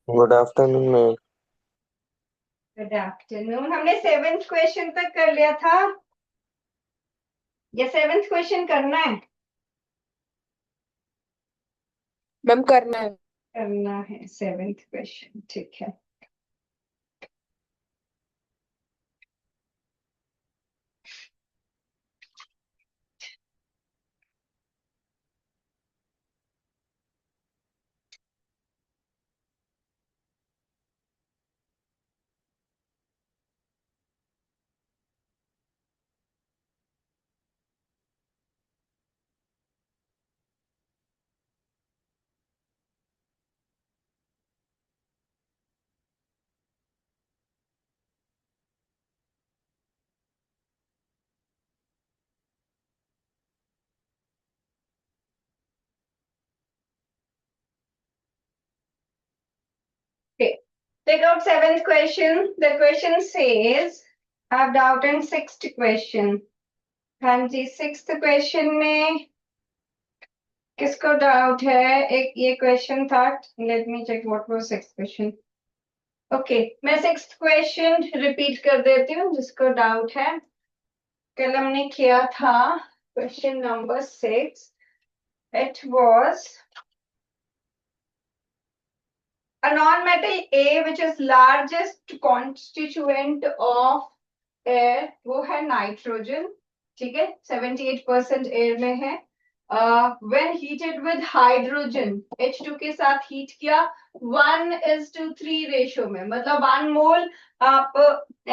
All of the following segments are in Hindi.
Good afternoon ma'am. Good afternoon. हमने सेवेंथ क्वेश्चन तक कर लिया था या सेवेंथ क्वेश्चन करना है? मैम करना है। करना है सेवेंथ क्वेश्चन, ठीक है। Okay. Take out seventh question. The question says, I have doubt in sixth question. हाँ जी, सिक्स्थ क्वेश्चन में किसको डाउट है? एक ये क्वेश्चन था। Let me check what was sixth question. Okay, मैं सिक्स्थ क्वेश्चन रिपीट कर देती हूँ जिसको डाउट है। कल हमने किया था question number 6। It was a non-metal A which is largest constituent of air, वो है नाइट्रोजन। ठीक है, 78% एयर में है। when heated with hydrogen H2 के साथ हीट किया 1:3 रेशियो में, मतलब 1 मोल आप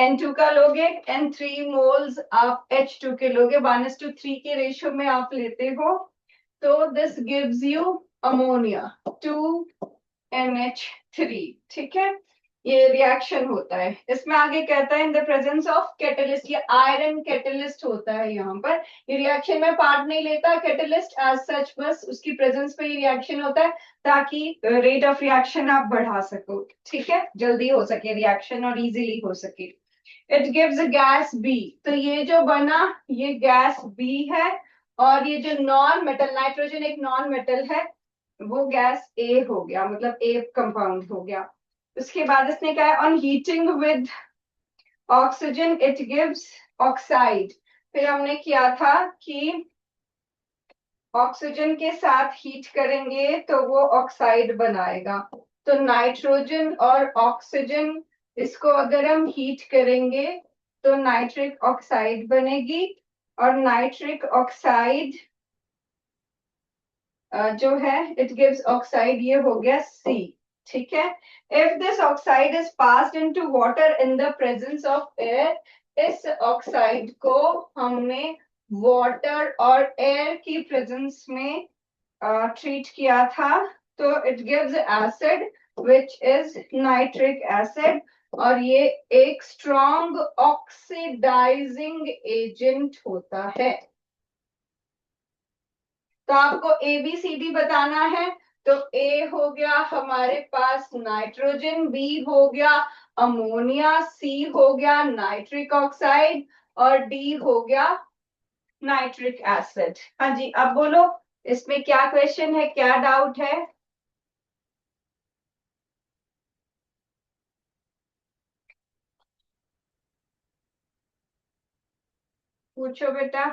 N2 का लोगे and 3 मोल्स आप H2 के लोगे, 1:3 के रेशियो में आप लेते हो तो this gives you ammonia 2NH3। ठीक है, ये रिएक्शन होता है। इसमें आगे कहता है in the presence of catalyst, ये आयरन कैटलिस्ट होता है यहाँ पर। ये रिएक्शन में पार्ट नहीं लेता कैटलिस्ट एज सच, बस उसकी प्रेजेंस पे ये रिएक्शन होता है ताकि रेट ऑफ रिएक्शन आप बढ़ा सको। ठीक है, जल्दी हो सके रिएक्शन और इजीली हो सके। इट गिव्स गैस बी, तो ये जो बना ये गैस बी है। और ये जो नॉन मेटल, नाइट्रोजन एक नॉन मेटल है, वो गैस ए हो गया, मतलब ए कंपाउंड हो गया। उसके बाद इसने कहा है on heating with oxygen it gives oxide. फिर हमने किया था कि ऑक्सीजन के साथ हीट करेंगे तो वो ऑक्साइड बनाएगा। तो नाइट्रोजन और ऑक्सीजन, इसको अगर हम हीट करेंगे तो नाइट्रिक ऑक्साइड बनेगी। और नाइट्रिक ऑक्साइड जो है इट गिव्स ऑक्साइड, ये हो गया सी। ठीक है, if this oxide is passed into water in the presence of air, इस ऑक्साइड को हमने वाटर और एयर की प्रेजेंस में ट्रीट किया था तो it gives acid which is nitric acid. और ये एक स्ट्रॉन्ग ऑक्सीडाइजिंग एजेंट होता है। तो आपको ए बी सी डी बताना है। तो ए हो गया हमारे पास नाइट्रोजन, बी हो गया अमोनिया, सी हो गया नाइट्रिक ऑक्साइड और डी हो गया नाइट्रिक एसिड। हाँ जी, अब बोलो इसमें क्या क्वेश्चन है, क्या डाउट है? पूछो बेटा।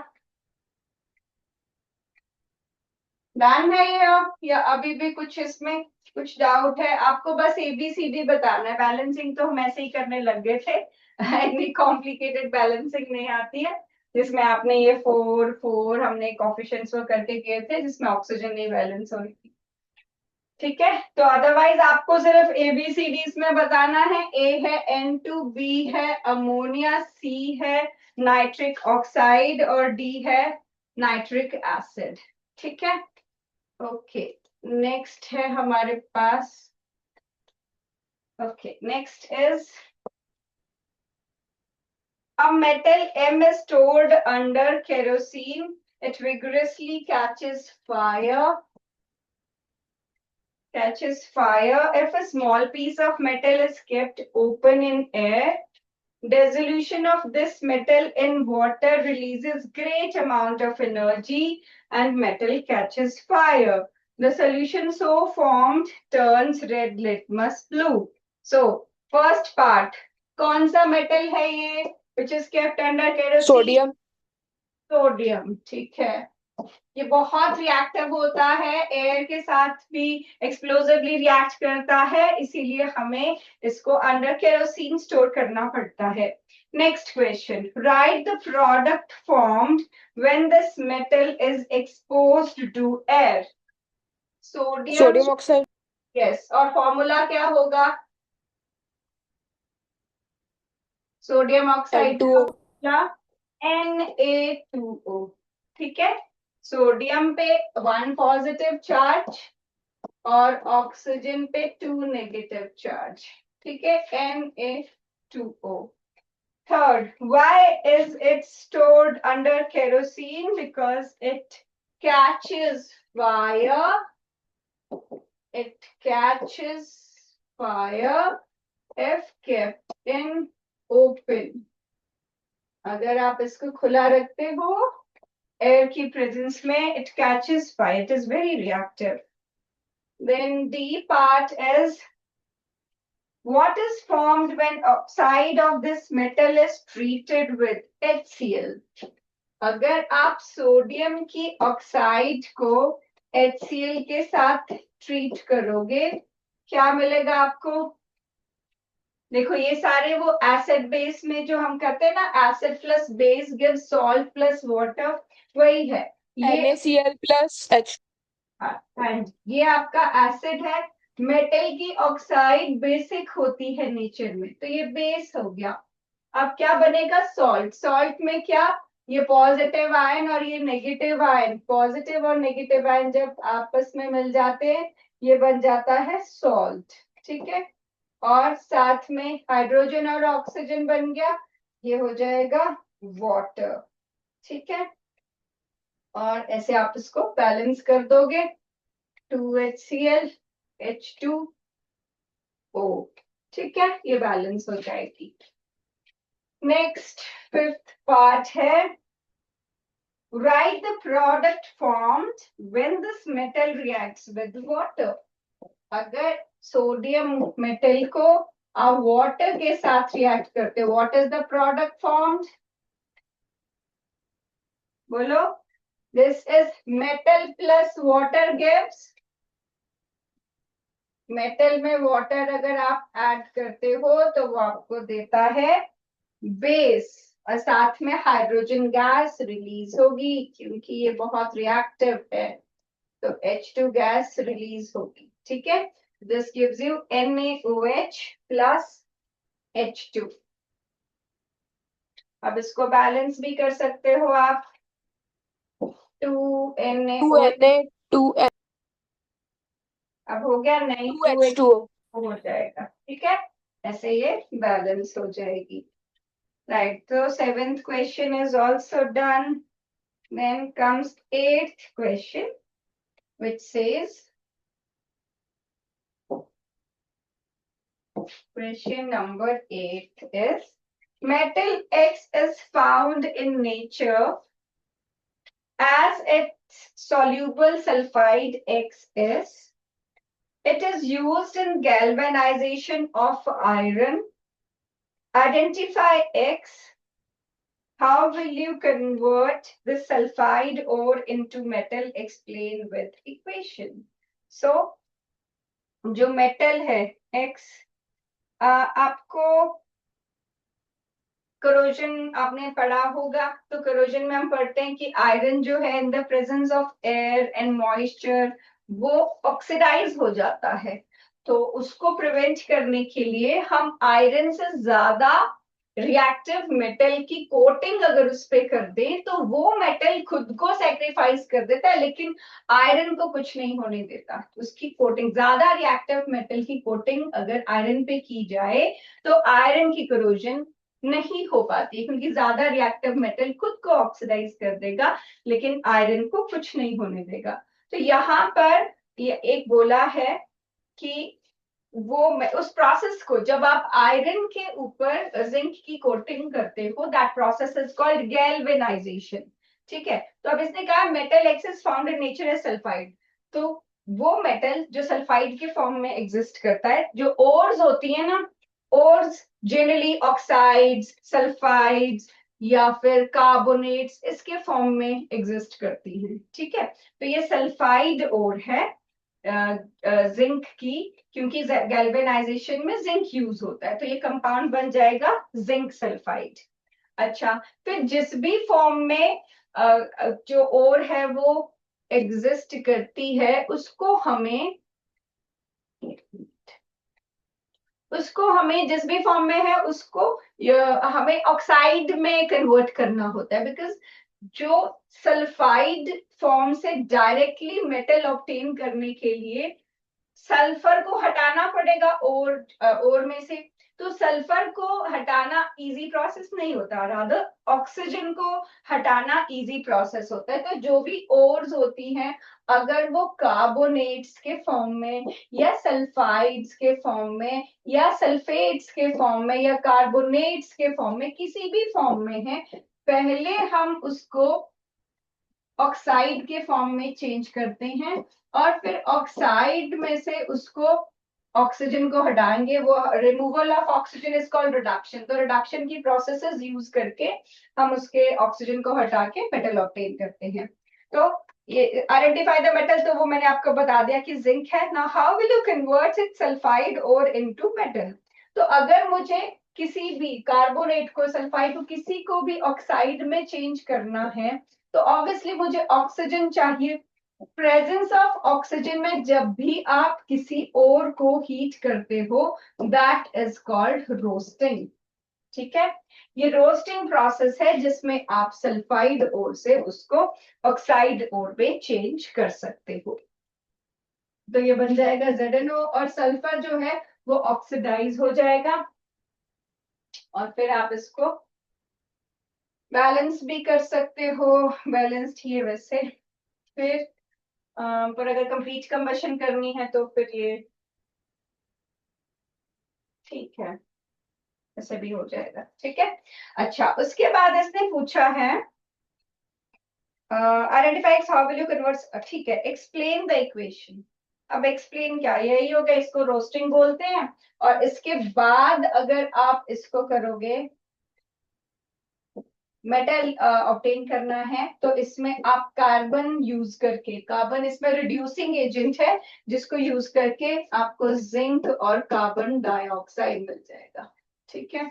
डन है ये अब, या अभी भी कुछ इसमें कुछ डाउट है? आपको बस ABCD बताना है। बैलेंसिंग तो हम ऐसे ही करने लग गए थे इतनी कॉम्प्लिकेटेड बैलेंसिंग नहीं आती है। जिसमें आपने ये 4 4 हमने कोफिशिएंट्स वो करके किए थे जिसमें ऑक्सीजन नहीं बैलेंस हो रही थी। ठीक है, तो अदरवाइज आपको सिर्फ ABCD में बताना है। ए है N2, बी है अमोनिया, सी है नाइट्रिक ऑक्साइड और डी है नाइट्रिक एसिड। ठीक है, ओके। नेक्स्ट है हमारे पास, okay next is a metal M is stored under kerosene. It vigorously catches fire if a small piece of metal is kept open in air. Dissolution of this metal in water releases great amount of energy and metal catches fire. The solution so formed turns red litmus blue. So first part, कौन सा मेटल है ये which is kept under kerosene? Sodium. Sodium, ठीक है। ये बहुत रिएक्टिव होता है, एयर के साथ भी एक्सप्लोसिवली रिएक्ट करता है, इसीलिए हमें इसको अंडर केरोसिन स्टोर करना पड़ता है। Next question, write the product formed when this metal is exposed to air. Sodium oxide. Yes, और फॉर्मूला क्या होगा? सोडियम ऑक्साइड का N2O। फॉर्मूला Na2O, ठीक है। सोडियम पे 1 पॉजिटिव चार्ज और ऑक्सीजन पे 2 नेगेटिव चार्ज, ठीक है, Na2O। Third, why is it stored under kerosene? Because it catches fire. It catches fire if kept in open. अगर आप इसको खुला रखते हो एयर की प्रेजेंस में, it catches fire. It is very reactive. Then D part is, what is formed when oxide of this metal is treated with HCl? अगर आप सोडियम की ऑक्साइड को HCl के साथ ट्रीट करोगे, क्या मिलेगा आपको? देखो ये सारे वो एसिड बेस में जो हम करते हैं ना, acid plus base give salt plus water, वही है ये। NaCl plus H। एंड ये आपका एसिड है। मेटल की ऑक्साइड बेसिक होती है नेचर में, तो ये बेस हो गया। अब क्या बनेगा? सॉल्ट। सॉल्ट में क्या, ये पॉजिटिव आयन और ये नेगेटिव आयन, पॉजिटिव और नेगेटिव आयन जब आपस में मिल जाते हैं, ये बन जाता है सॉल्ट, ठीक है। और साथ में हाइड्रोजन और ऑक्सीजन बन गया, ये हो जाएगा वाटर, ठीक है। और ऐसे आप इसको बैलेंस कर दोगे, 2HCl H2O, ठीक है, ये बैलेंस हो जाएगी। नेक्स्ट फिफ्थ पार्ट है, write the product formed when this metal reacts with water. अगर सोडियम मेटल को आप वाटर के साथ रिएक्ट करते हो, what is the product formed? बोलो। This is metal plus water gives, metal में वाटर अगर आप ऐड करते हो तो वो आपको देता है बेस, और साथ में हाइड्रोजन गैस रिलीज होगी, क्योंकि ये बहुत रिएक्टिव है, तो H2 गैस रिलीज होगी, ठीक है। This gives you NaOH plus H2। अब इसको बैलेंस भी कर सकते हो आप, 2NaOH 2Na 2H अब हो गया, नहीं 2H2O। हो जाएगा, ठीक है, ऐसे ये बैलेंस हो जाएगी। राइट, तो 7th question is also done. Then comes 8th question which says, question number 8 is, metal X is found in nature as its soluble sulfide X is. It is used in galvanization of iron. Identify X. How will you convert the sulfide ore into metal? Explain with equation. So, जो मेटल है X, आपको करोजन आपने पढ़ा होगा, तो करोजन में हम पढ़ते हैं कि आयरन जो है in the presence of air and moisture वो ऑक्सीडाइज हो जाता है, तो उसको प्रिवेंट करने के लिए हम आयरन से ज्यादा रिएक्टिव मेटल की कोटिंग अगर उस पे कर दें, तो वो मेटल खुद को सेक्रीफाइस कर देता है, लेकिन आयरन को कुछ नहीं होने देता। उसकी कोटिंग, ज्यादा रिएक्टिव मेटल की कोटिंग अगर आयरन पे की जाए तो आयरन की करोजन नहीं हो पाती, क्योंकि ज्यादा रिएक्टिव मेटल खुद को ऑक्सीडाइज कर देगा, लेकिन आयरन को कुछ नहीं होने देगा। तो यहाँ पर ये एक बोला है कि वो उस प्रोसेस को जब आप आयरन के ऊपर जिंक की कोटिंग करते हो, that process is called galvanization, ठीक है। तो अब इसने कहा metal X is found in nature as sulphide, तो वो मेटल जो सल्फाइड के फॉर्म में एग्जिस्ट करता है, जो ओर्स होती है ना, ओर्स जनरली ऑक्साइड्स, सल्फाइड्स या फिर कार्बोनेट्स इसके फॉर्म में एग्जिस्ट करती हैं, ठीक है। तो ये सल्फाइड ओर है जिंक की, क्योंकि गैल्वेनाइजेशन में जिंक यूज होता है, तो ये कंपाउंड बन जाएगा जिंक सल्फाइड। अच्छा, फिर जिस भी फॉर्म में जो ओर है वो एग्जिस्ट करती है, उसको हमें जिस भी फॉर्म में है उसको हमें ऑक्साइड में कन्वर्ट करना होता है, बिकॉज जो सल्फाइड फॉर्म से डायरेक्टली मेटल ऑब्टेन करने के लिए सल्फर को हटाना पड़ेगा और में से। तो सल्फर को हटाना इजी प्रोसेस नहीं होता, रादर ऑक्सीजन को हटाना इजी प्रोसेस होता है। तो जो भी ओर्स होती हैं, अगर वो कार्बोनेट्स के फॉर्म में या सल्फाइड्स के फॉर्म में या सल्फेट्स के फॉर्म में या कार्बोनेट्स के फॉर्म में, किसी भी फॉर्म में है, पहले हम उसको ऑक्साइड के फॉर्म में चेंज करते हैं, और फिर ऑक्साइड में से उसको ऑक्सीजन को हटाएंगे। वो removal of oxygen is called reduction. तो रिडक्शन की प्रोसेसेस यूज करके हम उसके ऑक्सीजन को हटा के मेटल ऑब्टेन करते हैं। तो ये आइडेंटिफाई द मेटल, तो वो मैंने आपको बता दिया कि जिंक है ना। How will you convert it sulphide और इनटू मेटल? तो अगर मुझे किसी भी कार्बोनेट को, सल्फाइड को, किसी को भी ऑक्साइड में चेंज करना है, तो ऑब्वियसली मुझे ऑक्सीजन चाहिए। प्रेजेंस ऑफ ऑक्सीजन में जब भी आप किसी और को हीट करते हो, दैट इज कॉल्ड रोस्टिंग, ठीक है। ये रोस्टिंग प्रोसेस है जिसमें आप सल्फाइड ओर से उसको ऑक्साइड ओर में चेंज कर सकते हो। तो ये बन जाएगा ZnO, और सल्फर जो है वो ऑक्सीडाइज हो जाएगा, और फिर आप इसको बैलेंस भी कर सकते हो। बैलेंस्ड ही है वैसे। फिर पर अगर कंप्लीट कंबशन करनी है तो फिर ये ठीक है, ऐसे भी हो जाएगा, ठीक है। अच्छा, उसके बाद इसने पूछा है identify how will you convert, ठीक है, एक्सप्लेन द इक्वेशन। अब एक्सप्लेन क्या, यही होगा, इसको रोस्टिंग बोलते हैं। और इसके बाद अगर आप इसको करोगे, मेटल ऑब्टेन करना है, तो इसमें आप कार्बन यूज करके, कार्बन इसमें रिड्यूसिंग एजेंट है, जिसको यूज करके आपको जिंक और कार्बन डाइऑक्साइड मिल जाएगा, ठीक है।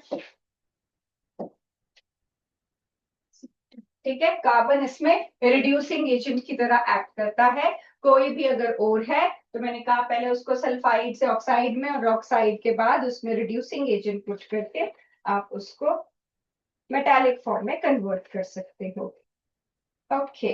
ठीक है, कार्बन इसमें रिड्यूसिंग एजेंट की तरह एक्ट करता है। कोई भी अगर ओर है, तो मैंने कहा पहले उसको सल्फाइड से ऑक्साइड में, और ऑक्साइड के बाद उसमें रिड्यूसिंग एजेंट पुट करके आप उसको मेटालिक फॉर्म में कन्वर्ट कर सकते हो। Okay,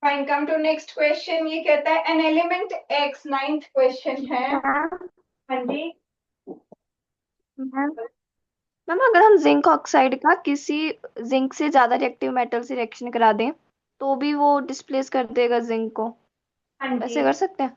fine, come to next question. ये कहता है an element X, ninth question है। मैम हाँ जी। मैम मैम अगर हम जिंक ऑक्साइड का किसी जिंक से ज्यादा रिएक्टिव मेटल से रिएक्शन करा दें तो भी वो डिस्प्लेस कर देगा जिंक को, हाँ ऐसे जी, कर सकते हैं?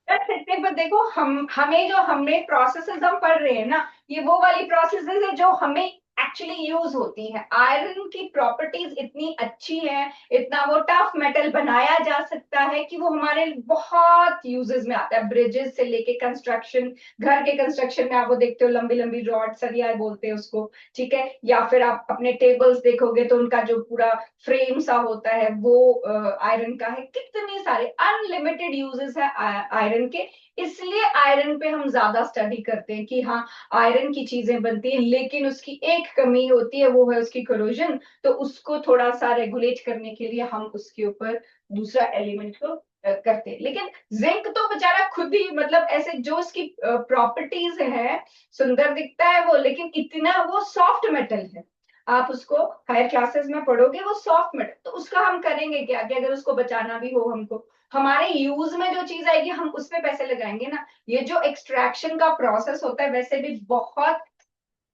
कर सकते हैं, पर देखो हमें प्रोसेसेस हम पढ़ रहे हैं ना, ये वो वाली प्रोसेसेस है जो हमें एक्चुअली यूज होती है। आयरन की प्रॉपर्टीज इतनी अच्छी है, इतना वो टफ मेटल बनाया जा सकता है कि वो हमारे बहुत यूजेस में आता है, ब्रिजेस से लेके कंस्ट्रक्शन, घर के कंस्ट्रक्शन में आप वो देखते हो, लंबी लंबी रॉड, सरिया बोलते हैं उसको, ठीक है। या फिर आप अपने टेबल्स देखोगे तो उनका जो पूरा फ्रेम सा होता है वो आयरन का है। कितने सारे अनलिमिटेड यूजेस है आयरन के। इसलिए आयरन पे हम ज्यादा स्टडी करते हैं कि हाँ, आयरन की चीजें बनती है, लेकिन उसकी एक कमी होती है, वो है उसकी कोरोजन। तो उसको थोड़ा सा रेगुलेट करने के लिए हम उसके ऊपर दूसरा एलिमेंट को करते हैं। लेकिन जिंक तो बेचारा खुद ही, मतलब ऐसे जो उसकी प्रॉपर्टीज है, सुंदर दिखता है वो, लेकिन इतना वो सॉफ्ट मेटल है। आप उसको हायर क्लासेस में पढ़ोगे, वो सॉफ्ट मेटल, तो उसका हम करेंगे क्या, कि अगर उसको बचाना भी हो हमको, हमारे यूज में जो चीज आएगी हम उसमें पैसे लगाएंगे ना। ये जो एक्सट्रैक्शन का प्रोसेस होता है वैसे भी बहुत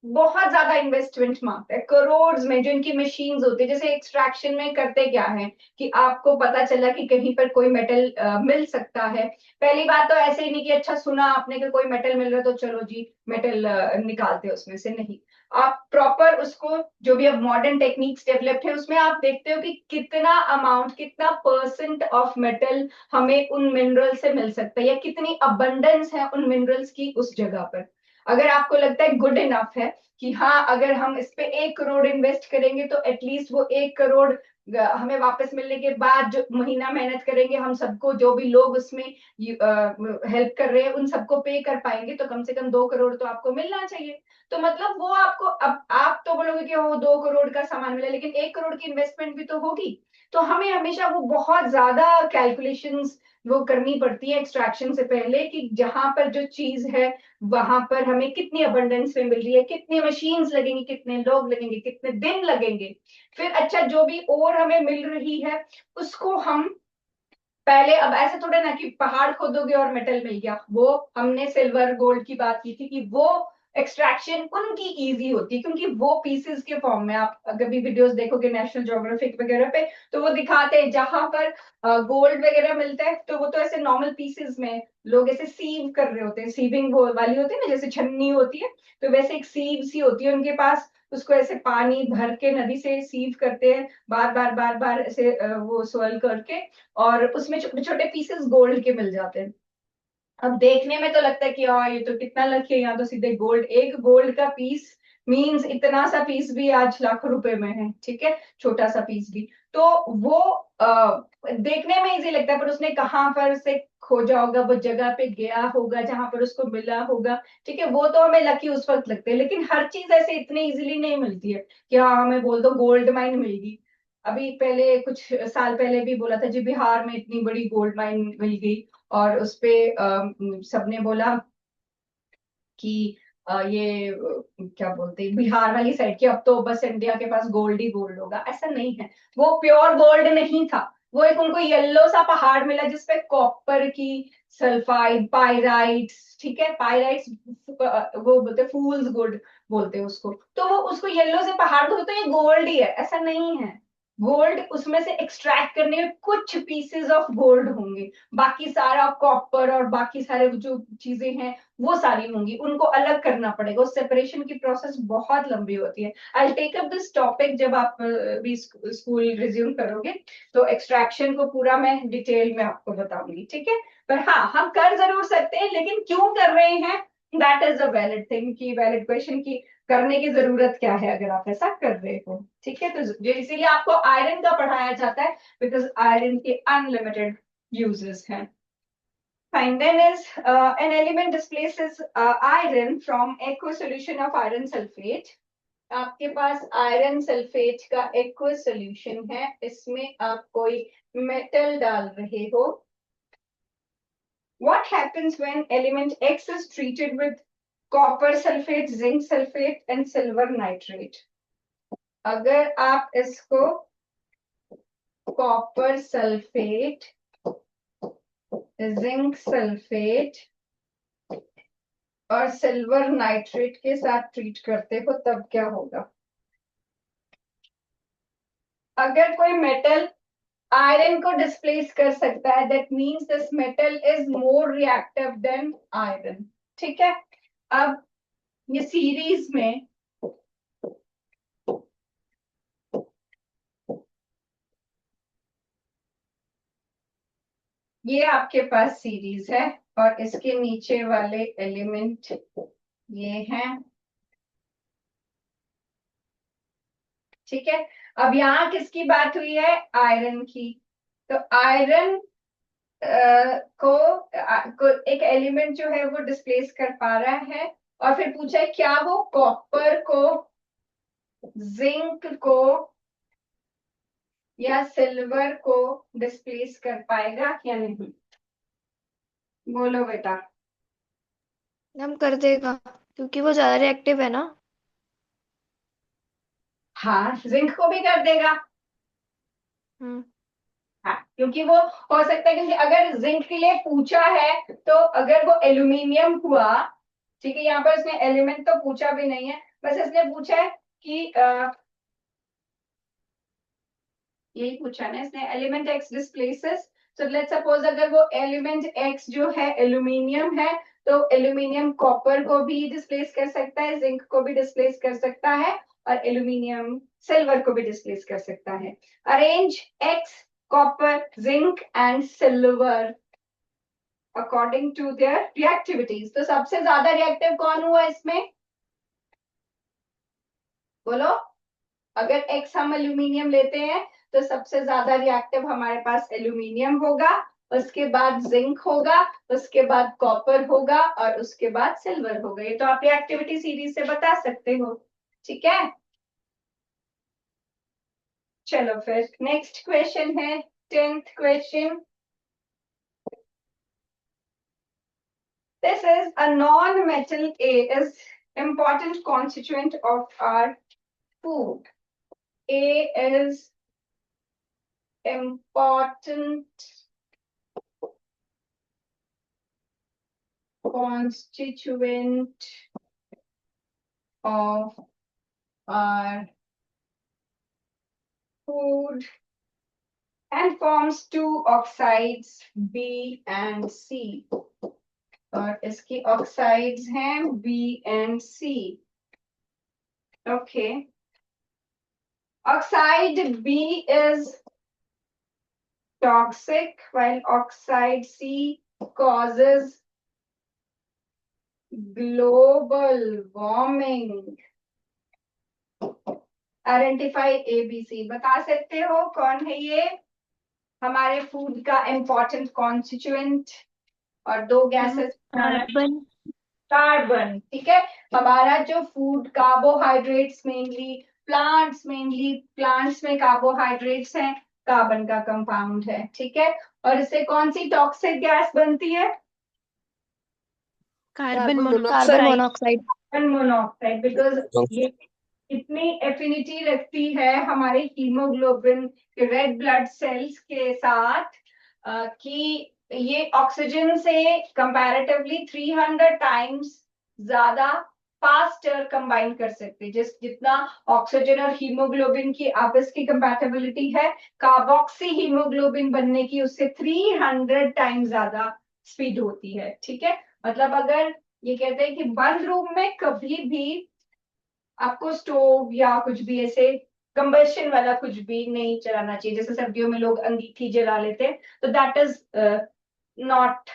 बहुत ज्यादा इन्वेस्टमेंट मांगता है, करोड़ में जो इनकी मशीन्स होती है। जैसे एक्सट्रैक्शन में करते क्या है कि आपको पता चला कि कहीं पर कोई मेटल मिल सकता है। पहली बात तो ऐसे ही नहीं कि अच्छा सुना आपने कि कोई मेटल मिल रहा है तो चलो जी मेटल निकालते हैं उसमें से, नहीं। आप प्रॉपर उसको, जो भी अब मॉडर्न टेक्निक्स डेवलप्ड है उसमें आप देखते हो कि कितना अमाउंट, कितना परसेंट ऑफ मेटल हमें उन मिनरल से मिल सकता है, या कितनी अबंडेंस है उन मिनरल्स की उस जगह पर। अगर आपको लगता है गुड इनफ है कि हाँ अगर हम इस पे 1 करोड़ इन्वेस्ट करेंगे तो एटलीस्ट वो 1 करोड़ हमें वापस मिलने के बाद जो महीना मेहनत करेंगे हम सबको, जो भी लोग उसमें हेल्प कर रहे हैं उन सबको पे कर पाएंगे, तो कम से कम 2 करोड़ तो आपको मिलना चाहिए। तो मतलब वो आपको, अब आप तो बोलोगे कि वो 2 करोड़ का सामान मिला, लेकिन 1 करोड़ की इन्वेस्टमेंट भी तो होगी। तो हमें हमेशा वो बहुत ज्यादा कैलकुलेशंस वो करनी पड़ती है एक्सट्रैक्शन से पहले, कि जहां पर जो चीज है वहां पर हमें कितनी अबंडेंस में मिल रही है, कितनी मशीन्स लगेंगी, कितने लोग लगेंगे, कितने दिन लगेंगे। फिर अच्छा जो भी और हमें मिल रही है उसको हम पहले, अब ऐसे थोड़े ना कि पहाड़ खोदोगे और मेटल मिल गया। वो हमने सिल्वर गोल्ड की बात की थी कि वो एक्सट्रैक्शन उनकी इजी होती है, क्योंकि वो पीसेस के फॉर्म में, आप अगर भी वीडियोस देखोगे नेशनल ज्योग्राफिक वगैरह पे तो वो दिखाते हैं जहां पर गोल्ड वगैरह मिलता है तो वो तो ऐसे नॉर्मल पीसेस में लोग ऐसे सीव कर रहे होते हैं, सीविंग वो वाली होती है ना जैसे छन्नी होती है, तो वैसे एक सीव सी होती है उनके पास, उसको ऐसे पानी भर के नदी से सीव करते हैं, बार बार बार बार ऐसे वो स्वर्ल करके, और उसमें छोटे छोटे पीसेस गोल्ड के मिल जाते हैं। अब देखने में तो लगता है कि हाँ ये तो कितना लकी है, यहाँ तो सीधे गोल्ड, एक गोल्ड का पीस मींस इतना सा पीस भी आज लाखों रुपए में है, ठीक है, छोटा सा पीस भी। तो वो देखने में इजी लगता है, पर उसने कहाँ पर से खोजा होगा, वो जगह पे गया होगा जहां पर उसको मिला होगा, ठीक है, वो तो हमें लकी उस वक्त लगते हैं। लेकिन हर चीज ऐसे इतनी इजीली नहीं मिलती है कि हाँ हमें बोल दो गोल्ड माइन मिलेगी। अभी पहले कुछ साल पहले भी बोला था जी बिहार में इतनी बड़ी गोल्ड माइन मिल गई, और उसपे सबने बोला कि ये क्या बोलते हैं बिहार वाली साइड की, अब तो बस इंडिया के पास गोल्ड ही गोल्ड होगा, ऐसा नहीं है। वो प्योर गोल्ड नहीं था, वो एक उनको येलो सा पहाड़ मिला जिसपे कॉपर की सल्फाइड पाइराइट्स, ठीक है, पाइराइट्स वो बोलते फूल्स गोल्ड बोलते हैं उसको, तो वो उसको येलो से पहाड़ को तो ये गोल्ड ही है, ऐसा नहीं है। गोल्ड उसमें से एक्सट्रैक्ट करने में कुछ पीसेस ऑफ गोल्ड होंगे, बाकी सारा कॉपर और बाकी सारे जो चीजें हैं वो सारी होंगी, उनको अलग करना पड़ेगा। उस सेपरेशन की प्रोसेस बहुत लंबी होती है। I take up this topic जब आप भी स्कूल रिज्यूम करोगे, तो एक्सट्रैक्शन को पूरा मैं डिटेल में आपको बताऊंगी, ठीक है। पर हाँ हम कर जरूर सकते हैं, लेकिन क्यों कर रहे हैं, that is a valid thing, की वैलिड क्वेश्चन की करने की जरूरत क्या है अगर आप ऐसा कर रहे हो, ठीक है। तो इसीलिए आपको आयरन का पढ़ाया जाता है, बिकॉज आयरन के अनलिमिटेड यूजेस हैं। Fine. Then is an element displaces iron from aqueous solution of iron sulfate. आपके पास आयरन सल्फेट का एक्वस सॉल्यूशन है, इसमें आप कोई मेटल डाल रहे हो। What happens when element X is treated with copper sulfate, zinc sulfate and silver nitrate? अगर आप इसको कॉपर सल्फेट, जिंक सल्फेट और सिल्वर नाइट्रेट के साथ ट्रीट करते हो तब क्या होगा? अगर कोई मेटल आयरन को डिस्प्लेस कर सकता है, that means this metal is more reactive than iron, ठीक है। अब ये सीरीज में ये आपके पास सीरीज है, और इसके नीचे वाले एलिमेंट ये हैं, ठीक है। अब यहाँ किसकी बात हुई है, आयरन की। तो आयरन को एक एलिमेंट जो है वो डिस्प्लेस कर पा रहा है, और फिर पूछा है क्या वो कॉपर को, जिंक को या सिल्वर को डिस्प्लेस कर पाएगा या नहीं? बोलो बेटा। हम कर देगा क्योंकि वो ज्यादा रिएक्टिव है ना। हाँ जिंक को भी कर देगा। हम्म। हाँ क्योंकि वो हो सकता है, क्योंकि अगर जिंक के लिए पूछा है तो अगर वो एल्यूमिनियम हुआ, ठीक है, यहाँ पर इसने एलिमेंट तो पूछा भी नहीं है, बस इसने पूछा है कि यही पूछा ना इसने, एलिमेंट एक्स डिस्प्लेसेस। तो लेट्स सपोज अगर वो एलिमेंट एक्स जो है एल्यूमिनियम है, तो एल्यूमिनियम कॉपर को भी डिस्प्लेस कर सकता है, जिंक को भी डिस्प्लेस कर सकता है, और एल्यूमिनियम सिल्वर को भी डिस्प्लेस कर सकता है। Arrange X, copper, zinc and silver according to their reactivities. तो सबसे ज्यादा रिएक्टिव कौन हुआ इसमें, बोलो। अगर एक्स हम एल्यूमिनियम लेते हैं तो सबसे ज्यादा रिएक्टिव हमारे पास एल्यूमिनियम होगा, उसके बाद जिंक होगा, उसके बाद कॉपर होगा, और उसके बाद सिल्वर होगा। ये तो आप रिएक्टिविटी सीरीज से बता सकते हो, ठीक है। चलो फिर नेक्स्ट क्वेश्चन है 10th question. This is a non-metal. A is important constituent of our food. A is important constituent of our food and forms two oxides B and C. और इसकी oxides हैं B and C. Okay. Oxide B is toxic, while oxide C causes global warming. Identify ABC, बता सकते हो कौन है ये हमारे फूड का इंपॉर्टेंट कॉन्स्टिट्यूएंट। और दो गैसेस, कार्बन। कार्बन, ठीक है। हमारा जो फूड कार्बोहाइड्रेट्स मेनली प्लांट्स में कार्बोहाइड्रेट्स हैं, कार्बन का कंपाउंड है, ठीक है। और इससे कौन सी टॉक्सिक गैस बनती है, carbon monoxide. Monoxide. Carbon monoxide, because ये इतनी एफिनिटी रखती है हमारे हीमोग्लोबिन रेड ब्लड सेल्स के साथ कि ये ऑक्सीजन से कंपैरेटिवली 300 टाइम्स ज्यादा फास्टर कंबाइन कर सकते हैं। जितना ऑक्सीजन और हीमोग्लोबिन की आपस की कंपैटिबिलिटी है, कार्बोक्सी हीमोग्लोबिन बनने की उससे 300 टाइम्स ज्यादा स्पीड होती है, ठीक है। मतलब अगर ये कहते हैं कि बंद रूम में कभी भी आपको स्टोव या कुछ भी ऐसे कंबशन वाला कुछ भी नहीं चलाना चाहिए। जैसे सर्दियों में लोग अंगीठी जला लेते हैं, तो that is not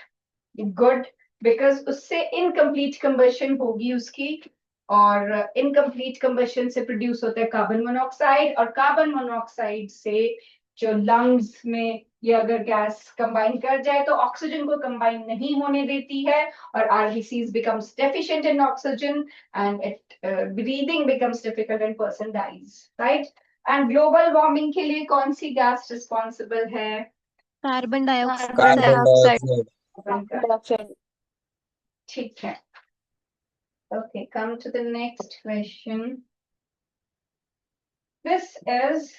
good, because उससे इनकम्प्लीट कंबशन होगी उसकी, और इनकम्प्लीट कंबशन से प्रोड्यूस होता है कार्बन मोनोऑक्साइड, और कार्बन मोनोऑक्साइड से जो लंग्स में ये अगर गैस कंबाइन कर जाए तो ऑक्सीजन को कंबाइन नहीं होने देती है, और RBCs becomes deficient in oxygen, and breathing becomes difficult and person dies, right? And global warming के लिए कौन सी गैस रिस्पॉन्सिबल है, कार्बन कार्बन डाइऑक्साइड। डाइऑक्साइड। ठीक है। Okay, come to the next question. This is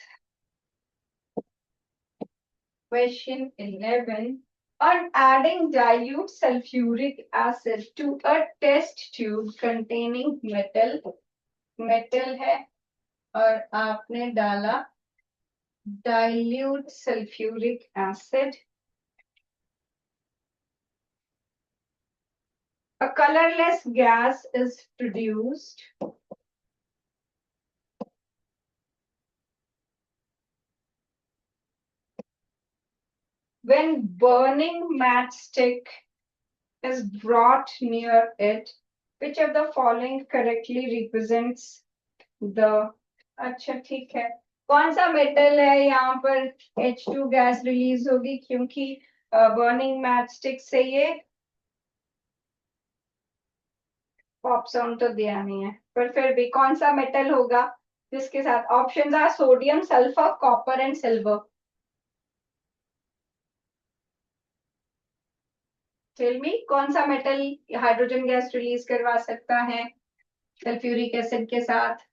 question 11. On adding dilute sulfuric acid to a test tube containing metal है, और आपने डाला dilute sulfuric acid, a colorless gas is produced when burning matchstick is brought near it. Which of the following correctly represents the, अच्छा ठीक है, कौन सा मेटल है यहाँ पर H2 गैस रिलीज होगी, क्योंकि बर्निंग मैचस्टिक से ये पॉप साउंड तो दिया नहीं है, पर फिर भी कौन सा मेटल होगा जिसके साथ, options are sodium, sulphur, copper and silver. Tell me कौन सा मेटल हाइड्रोजन गैस रिलीज करवा सकता है सल्फ्यूरिक एसिड के साथ।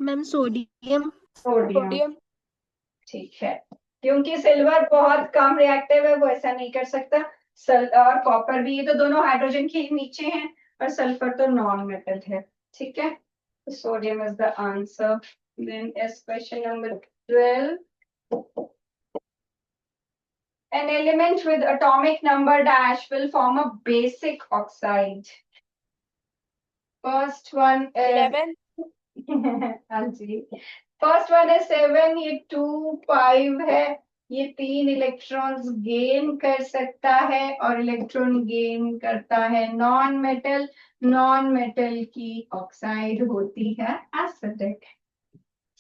Ma'am sodium. सोडियम, ठीक है। क्योंकि सिल्वर बहुत कम रिएक्टिव है, वो ऐसा नहीं कर सकता। और कॉपर भी, ये तो दोनों हाइड्रोजन के नीचे हैं, और सल्फर तो नॉन मेटल है, ठीक है। Sodium is the answer. Then is question number 12. An element with atomic number dash will form a basic oxide. First one is 11. हाँ जी, फर्स्ट वन है 7, ये 2 5 है, ये 3 इलेक्ट्रॉन्स गेन कर सकता है और इलेक्ट्रॉन गेन करता है नॉन मेटल। नॉन मेटल की ऑक्साइड होती है एसिडिक।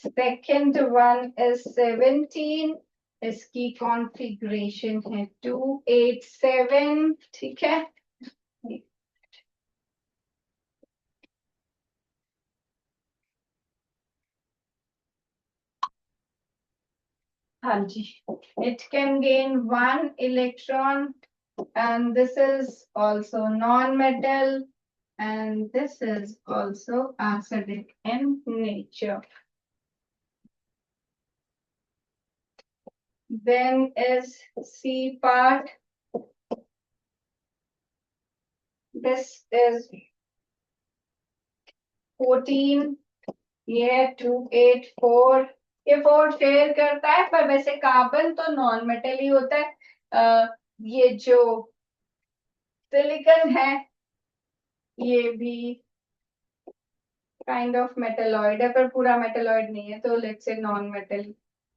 सेकेंड वन इज 17, इसकी कॉन्फ़िगरेशन है 287, ठीक है। हाँ जी, it can gain 1 electron and this is also non-metal and this is also acidic in nature. Then is C part. This is 14, ये 284, ये 4 शेयर करता है, पर वैसे कार्बन तो नॉन मेटल ही होता है। ये जो सिलिकॉन है ये भी काइंड ऑफ मेटलॉइड है, पर पूरा मेटलॉइड नहीं है, तो लेट्स से नॉन मेटल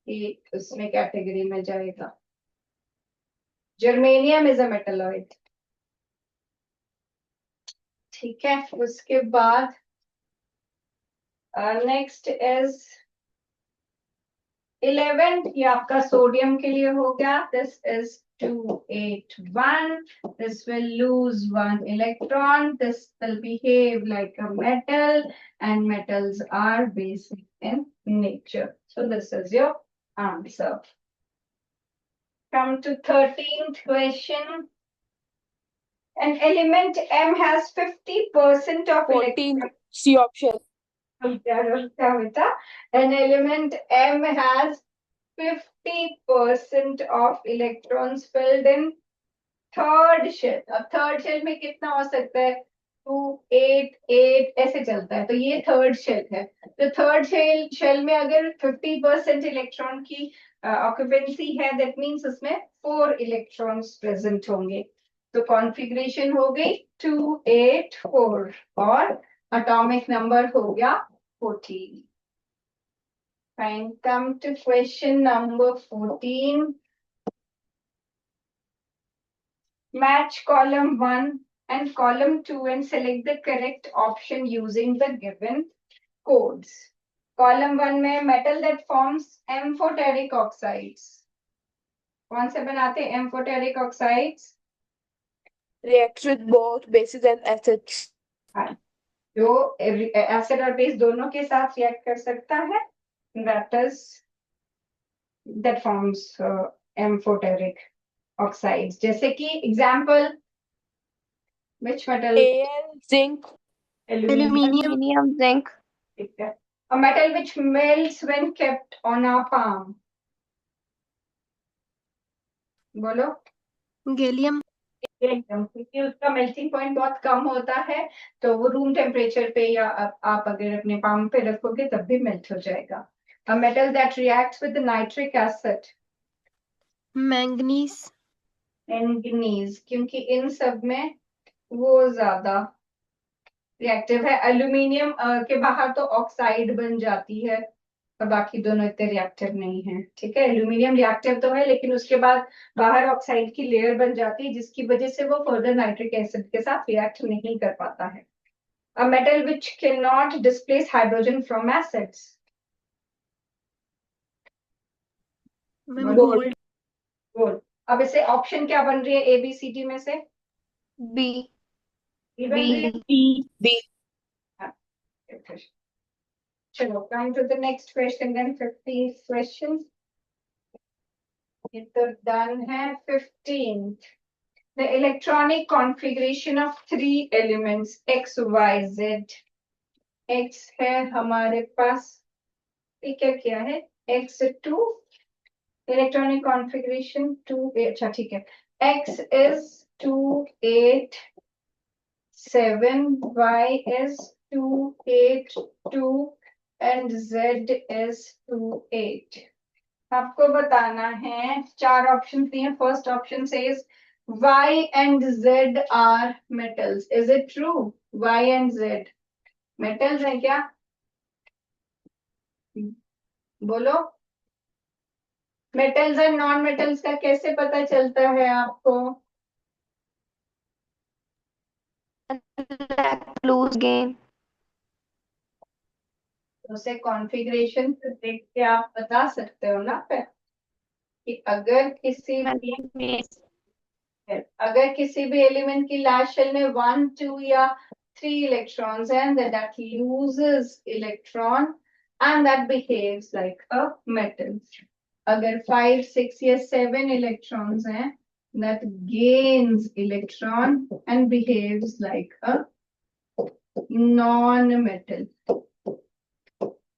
की उसमें कैटेगरी में जाएगा। जर्मेनियम इज अ मेटलॉइड, ठीक है। उसके बाद नेक्स्ट इज 11, ये आपका सोडियम के लिए हो गया। This is 281, this will lose 1 electron, this will behave like a metal and metals are basic in nature, so this is your answer. Come to 13th question. An element M has 50% of 14. C option. An element M has 50% of electrons filled in third shell. अब थर्ड शेल में कितना हो सकता है? 2 8 8 ऐसे चलता है, तो ये थर्ड शेल है। तो थर्ड शेल में अगर 50% इलेक्ट्रॉन की ऑक्यूपेंसी है, दैट मीन्स उसमें 4 इलेक्ट्रॉन्स प्रेजेंट होंगे। तो कॉन्फ़िगरेशन हो गई 284 और एटॉमिक नंबर हो गया 14। Fine, come to question number 14. Match column 1 and column 2 and select the correct option using the given codes. Column 1 में metal that forms amphoteric oxides. कौन से बनाते हैं amphoteric oxides? Reacts with both bases and acids. जो एसिड और बेस दोनों के साथ रिएक्ट कर सकता है, that forms amphoteric oxides. जैसे कि example, which metal? Al, zinc. Aluminium, zinc. A metal which melts when kept on our palm. बोलो। Gallium. एकदम, क्योंकि उसका मेल्टिंग पॉइंट बहुत कम होता है, तो वो रूम टेम्परेचर पे या आप अगर अपने पाम पे रखोगे तब भी मेल्ट हो जाएगा। A metal that reacts with the nitric acid. Manganese. Manganese, क्योंकि इन सब में वो ज्यादा रिएक्टिव है। एल्यूमिनियम के बाहर तो ऑक्साइड बन जाती है और बाकी दोनों इतने रिएक्टिव नहीं है, ठीक है। एल्यूमिनियम रिएक्टिव तो है, लेकिन उसके बाद बाहर ऑक्साइड की लेयर बन जाती है, जिसकी वजह से वो फर्दर नाइट्रिक एसिड के साथ रिएक्ट नहीं कर पाता है। A metal which can not displace hydrogen from acids. Gold. Gold. अब इसे ऑप्शन क्या बन रही है ए बी सी डी में से? B. B. चलो, come to the next question then, 15th question. ये तो done है। 15th, the electronic configuration of 3 elements x, y, z. x है हमारे पास, ठीक है, क्या है? x2, electronic configuration 2, अच्छा ठीक है, x is 2 8 7, Y is 2, 8, 2 and Z is 2, 8. आपको बताना है, 4 ऑप्शन दिए. First option says Y and Z are metals. Is it true? Y and Z metals हैं क्या? बोलो. मेटल्स एंड नॉन मेटल्स का कैसे पता चलता है आपको? Loose gain. उसे कॉन्फ़िगरेशन से देख के आप बता सकते हो ना फिर कि अगर किसी भी एलिमेंट की लास्ट शेल में 1, 2 या 3 इलेक्ट्रॉन्स हैं, then that loses electron and that behaves like a metal. अगर 5, 6 या 7 इलेक्ट्रॉन्स हैं, that gains electron and behaves like a non-metal.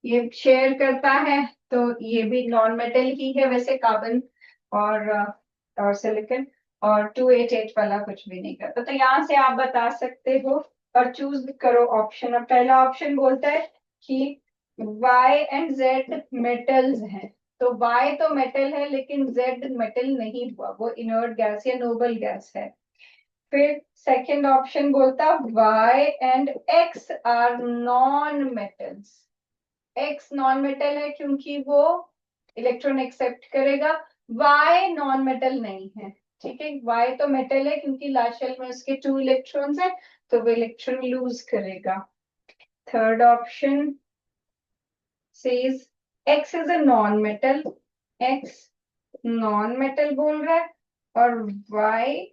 ये शेयर करता है तो ये भी नॉन मेटल ही है वैसे, कार्बन और सिलिकॉन. और 288 वाला कुछ भी नहीं करता. तो यहाँ से आप बता सकते हो और चूज करो ऑप्शन. अब पहला ऑप्शन बोलता है कि Y एंड Z मेटल्स हैं. तो Y तो मेटल है लेकिन Z मेटल नहीं हुआ, वो इनर्ट गैस या नोबल गैस है. फिर सेकंड ऑप्शन बोलता Y and X are non metals. X non metal है क्योंकि वो इलेक्ट्रॉन एक्सेप्ट करेगा. Y नॉन मेटल नहीं है. ठीक है, Y तो मेटल है क्योंकि लास्ट शेल में उसके 2 इलेक्ट्रॉन्स हैं तो वो इलेक्ट्रॉन लूज करेगा. Third option says X is a non metal. X non metal बोल रहा है और Y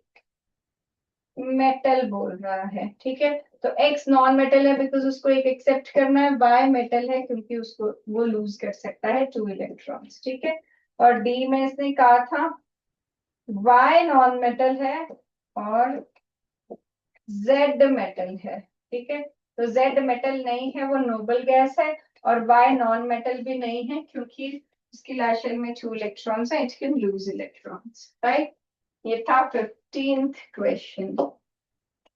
मेटल बोल रहा है. ठीक है, तो X नॉन मेटल है बिकॉज उसको एक एक्सेप्ट करना है. Y मेटल है क्योंकि उसको वो लूज कर सकता है 2 इलेक्ट्रॉन्स. ठीक है, और डी में इसने कहा था Y नॉन मेटल है और Z मेटल है. ठीक है, तो Z मेटल नहीं है, वो नोबल गैस है. और Y नॉन मेटल भी नहीं है क्योंकि उसकी लास्ट शेल में 2 इलेक्ट्रॉन्स हैं. It can lose electrons. Right, ये था 15th question.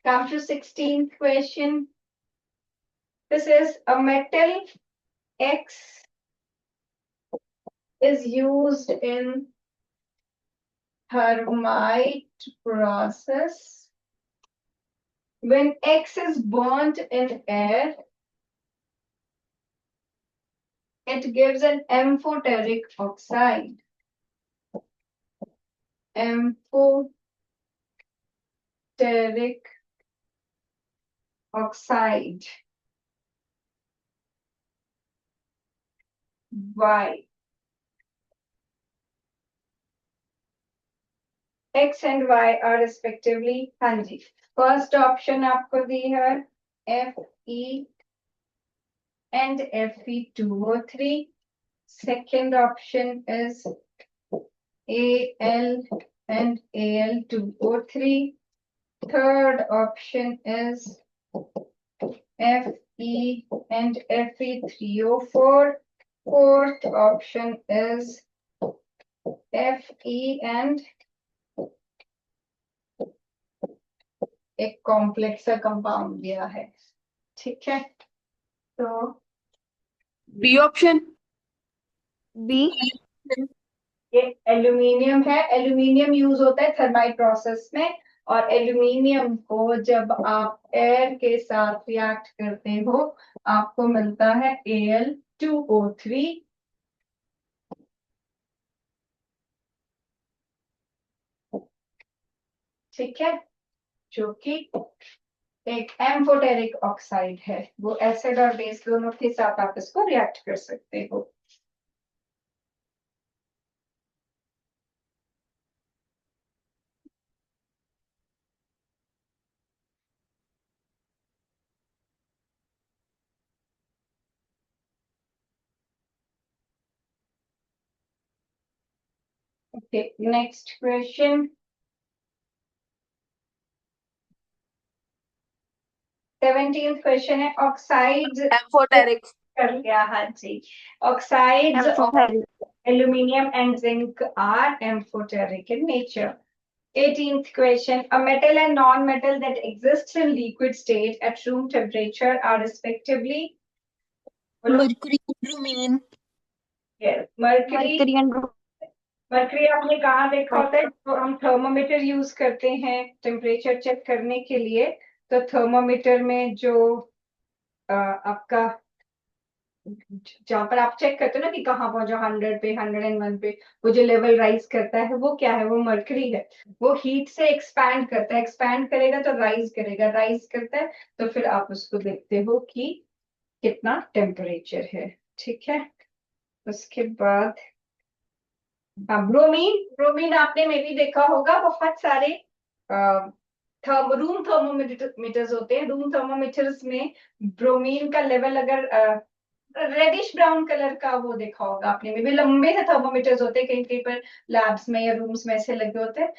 Come to 16th question. This is a metal X is used in thermite process. When X is burnt in air, it gives an amphoteric oxide. Amphoteric oxide. Y. X and Y are respectively, हाँ जी, फर्स्ट ऑप्शन आपको दी है Fe and Fe2O3. Second option is Al and Al2O3. Third option is Fe and Fe3O4. Fourth option is Fe and एक कॉम्प्लेक्स सा कंपाउंड दिया है. ठीक है, तो बी ऑप्शन. बी. ये एल्यूमिनियम है. एल्यूमिनियम यूज होता है थर्माइट प्रोसेस में और एल्यूमिनियम को जब आप एयर के साथ रिएक्ट करते हो आपको मिलता है Al2O3. ठीक है, जो कि एक एम्फोटेरिक ऑक्साइड है. वो एसिड और बेस दोनों के साथ आप इसको रिएक्ट कर सकते हो. Okay, next question. 17th question है ऑक्साइड्स. एम्फोटेरिक. कर लिया, हाँ जी. Oxides of aluminium and zinc are amphoteric in nature. 18th question. A metal and non-metal that exists in liquid state at room temperature are respectively. बोलो. Mercury and bromine. Yes. Mercury. Mercury and mercury आपने कहाँ देखा होता है? तो हम थर्मोमीटर यूज करते हैं टेम्परेचर चेक करने के लिए. तो थर्मोमीटर में जो आपका जहाँ पर आप चेक करते हो ना कि कहाँ पहुंचा 100 पे 101 पे, वो जो लेवल राइज करता है वो क्या है? वो मरकरी है. वो हीट से एक्सपैंड करता है, एक्सपैंड करेगा तो राइज करेगा, राइज करता है तो फिर आप उसको देखते हो कि कितना टेम्परेचर है. ठीक है. उसके बाद हाँ, ब्रोमीन. ब्रोमीन आपने में भी देखा होगा. बहुत सारे रूम थर्मोमीटर्स होते हैं. रूम थर्मोमीटर्स में ब्रोमीन का लेवल अगर रेडिश ब्राउन कलर का वो देखा होगा आपने में भी. लंबे से थर्मोमीटर्स होते हैं, कहीं कहीं पर लैब्स में या रूम्स में ऐसे लगे होते हैं.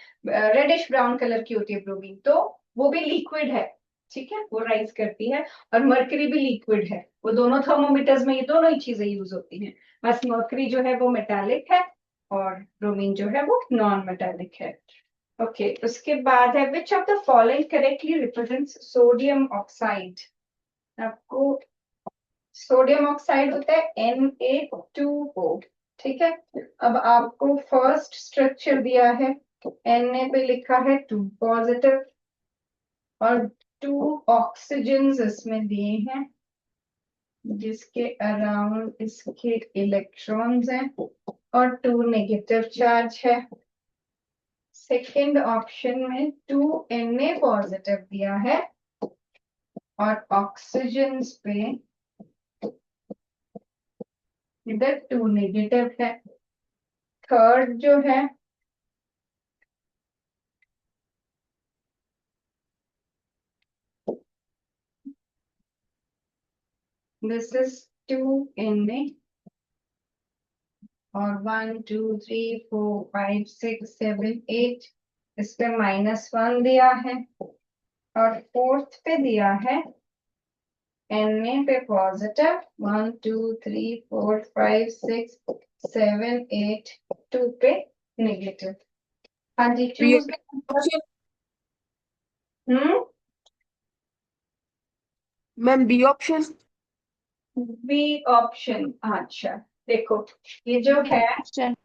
रेडिश ब्राउन कलर की होती है ब्रोमीन. तो वो भी लिक्विड है. ठीक है. वो राइज करती है. और मर्करी भी लिक्विड है. वो दोनों थर्मोमीटर्स में ये दोनों ही चीजें यूज होती हैं. बस मर्करी जो है वो मेटालिक है और ब्रोमीन जो है वो नॉन मेटालिक है. ओके. उसके बाद है which of the following correctly represents sodium oxide. आपको सोडियम ऑक्साइड होता है Na2O. ठीक है. अब आपको फर्स्ट स्ट्रक्चर दिया है. Na पे लिखा है 2 पॉजिटिव और 2 ऑक्सीजन इसमें दिए हैं जिसके अराउंड इसके इलेक्ट्रॉन्स हैं और 2 नेगेटिव चार्ज है. सेकेंड ऑप्शन में 2 Na पॉजिटिव दिया है और ऑक्सीजन पे इधर 2 नेगेटिव है. थर्ड जो है दिस इज 2 Na और 1 2 3 4 5 6 7 8 इस पे -1 दिया है और फोर्थ पे दिया है Na पे पॉजिटिव 1 2 3 4 5 6 7 8 2 पे नेगेटिव. हाँ जी. Choose. Option hmm. Ma'am B option. B option. अच्छा देखो ये जो है ऑप्शन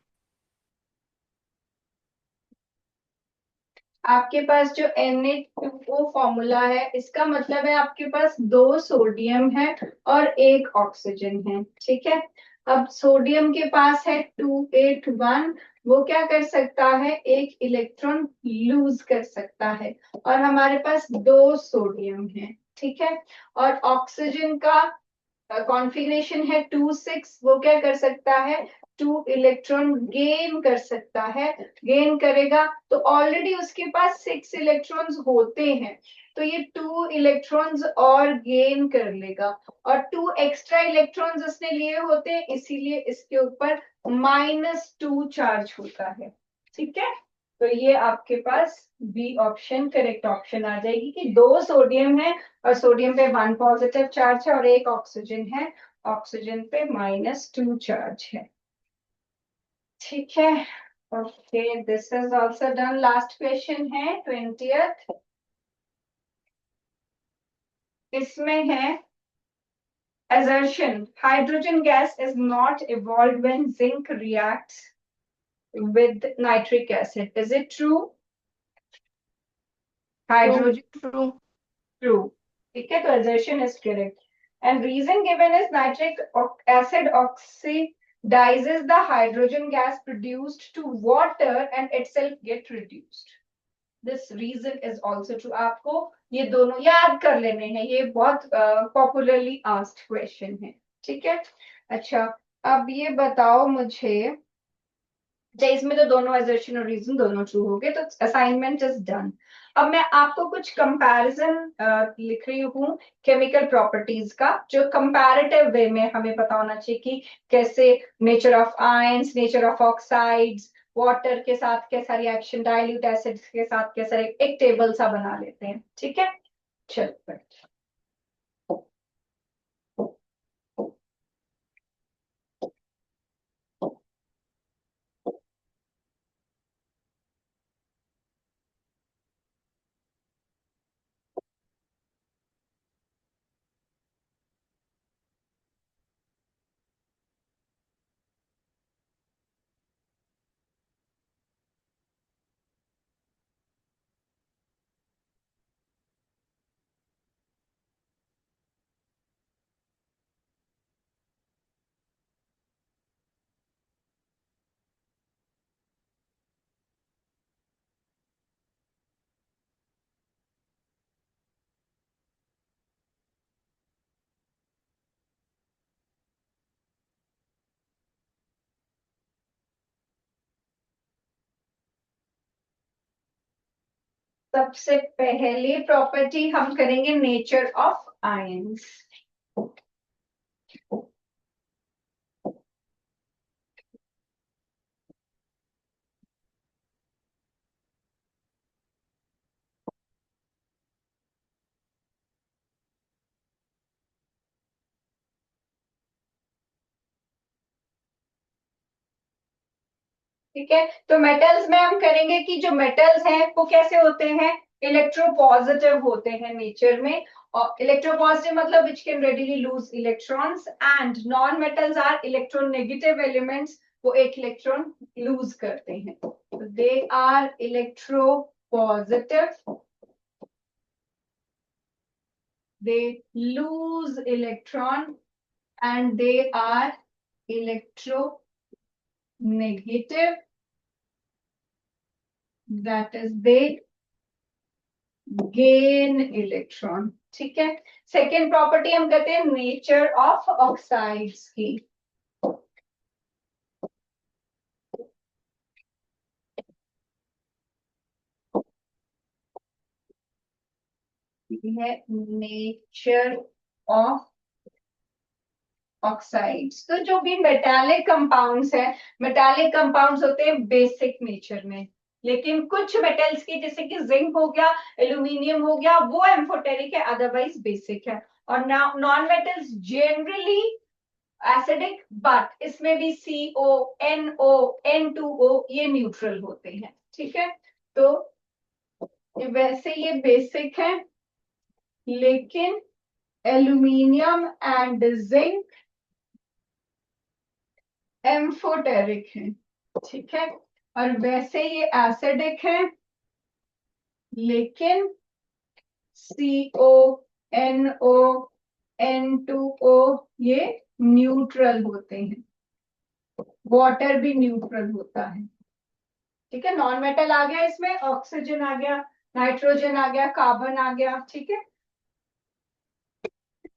आपके पास जो Na2O फॉर्मूला है इसका मतलब है आपके पास 2 सोडियम है और 1 ऑक्सीजन है. ठीक है. अब सोडियम के पास है 281. वो क्या कर सकता है? एक इलेक्ट्रॉन लूज कर सकता है. और हमारे पास 2 सोडियम है. ठीक है. और ऑक्सीजन का कॉन्फ़िगरेशन है 2 6. वो क्या कर सकता है? 2 इलेक्ट्रॉन गेन कर सकता है. गेन करेगा तो ऑलरेडी उसके पास 6 इलेक्ट्रॉन्स होते हैं. तो ये 2 इलेक्ट्रॉन्स और गेन कर लेगा और 2 एक्स्ट्रा इलेक्ट्रॉन्स उसने लिए होते हैं इसीलिए इसके ऊपर -2 चार्ज होता है. ठीक है. तो ये आपके पास बी ऑप्शन करेक्ट ऑप्शन आ जाएगी कि 2 सोडियम है और सोडियम पे 1 पॉजिटिव चार्ज है और 1 ऑक्सीजन है. ऑक्सीजन पे -2 चार्ज है. ठीक है. Okay. This is also done. Last question है 20th. इसमें है assertion hydrogen gas is not evolved when zinc reacts with nitric acid. Is it true? Hydrogen. True. True. ठीक है. तो assertion is correct. And reason given is nitric acid oxidizes the hydrogen gas produced to water and itself get reduced. This reason is also true. आपको ये दोनों याद कर लेने हैं. ये बहुत पॉपुलरली आस्क्ड क्वेश्चन है. ठीक है. अच्छा अब ये बताओ मुझे. इसमें तो दोनों assertion और reason दोनों ट्रू हो गए. तो असाइनमेंट इज डन. अब मैं आपको कुछ कंपैरिजन लिख रही हूँ केमिकल प्रॉपर्टीज का जो कंपैरेटिव वे में हमें पता होना चाहिए कि कैसे nature of ions, nature of oxides, water के साथ कैसा रिएक्शन, डाइल्यूट एसिड्स के साथ कैसा, एक टेबल सा बना लेते हैं. ठीक है. चलो. सबसे पहले प्रॉपर्टी हम करेंगे नेचर ऑफ आयंस। ठीक है, तो मेटल्स में हम करेंगे कि जो मेटल्स हैं वो कैसे होते हैं, इलेक्ट्रोपॉजिटिव होते हैं नेचर में। और इलेक्ट्रोपॉजिटिव मतलब which can readily lose electrons, and non metals are electronegative elements, वो एक इलेक्ट्रॉन लूज करते हैं। They are electropositive, they lose electron, and they are electronegative, that is they gain electron। ठीक है, सेकेंड प्रॉपर्टी हम कहते हैं नेचर ऑफ ऑक्साइड्स की। है नेचर ऑफ ऑक्साइड्स। तो जो भी मेटालिक कंपाउंड्स है, मेटालिक कंपाउंड्स होते हैं बेसिक नेचर में, लेकिन कुछ मेटल्स की जैसे कि जिंक हो गया, एल्यूमिनियम हो गया, वो एम्फोटेरिक है, अदरवाइज बेसिक है। और non metals generally acidic, but इसमें भी CO, NO, N2O ये न्यूट्रल होते हैं। ठीक है, तो वैसे ये बेसिक है, लेकिन एल्यूमिनियम एंड जिंक एम्फोटेरिक है। ठीक है, और वैसे ये एसिडिक है, लेकिन CO, NO, N2O ये न्यूट्रल होते हैं। वाटर भी न्यूट्रल होता है। ठीक है, नॉन मेटल आ गया, इसमें ऑक्सीजन आ गया, नाइट्रोजन आ गया, कार्बन आ गया। ठीक है,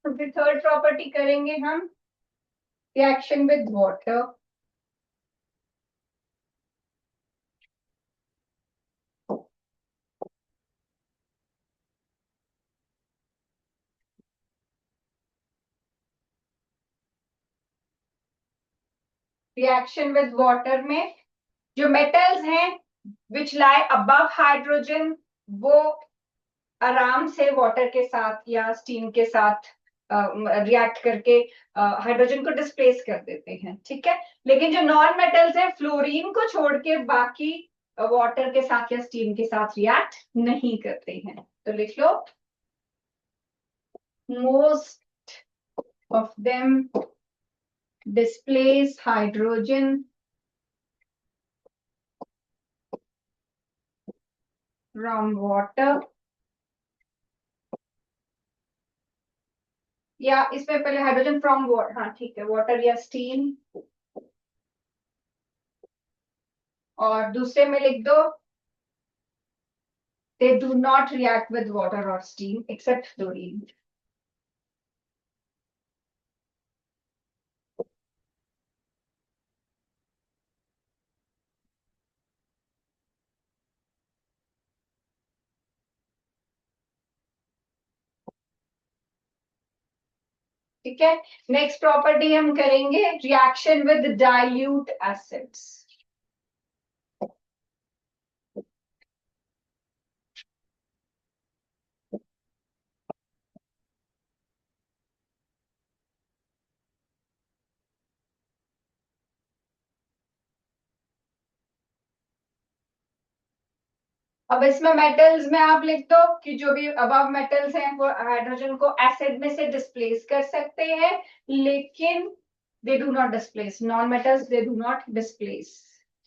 तो फिर थर्ड प्रॉपर्टी करेंगे हम reaction with water. Reaction with water में जो मेटल्स हैं विच लाई अबव हाइड्रोजन, वो आराम से वाटर के साथ या स्टीम के साथ रिएक्ट करके हाइड्रोजन को डिस्प्लेस कर देते हैं। ठीक है, लेकिन जो नॉन मेटल्स हैं फ्लोरीन को छोड़ के बाकी वाटर के साथ या स्टीम के साथ रिएक्ट नहीं करते हैं। तो लिख लो, most of them displace hydrogen from water, या इसमें पहले हाइड्रोजन फ्रॉम वाटर, हाँ ठीक है, वाटर या स्टीम। और दूसरे में लिख दो, they do not react with water or steam except fluorine। ठीक है, नेक्स्ट प्रॉपर्टी हम करेंगे रिएक्शन विद डाइल्यूट एसिड्स। अब इसमें मेटल्स में आप लिख दो कि जो भी अबव मेटल्स हैं वो हाइड्रोजन को एसिड में से डिस्प्लेस कर सकते हैं, लेकिन they do not displace, non metals they do not displace.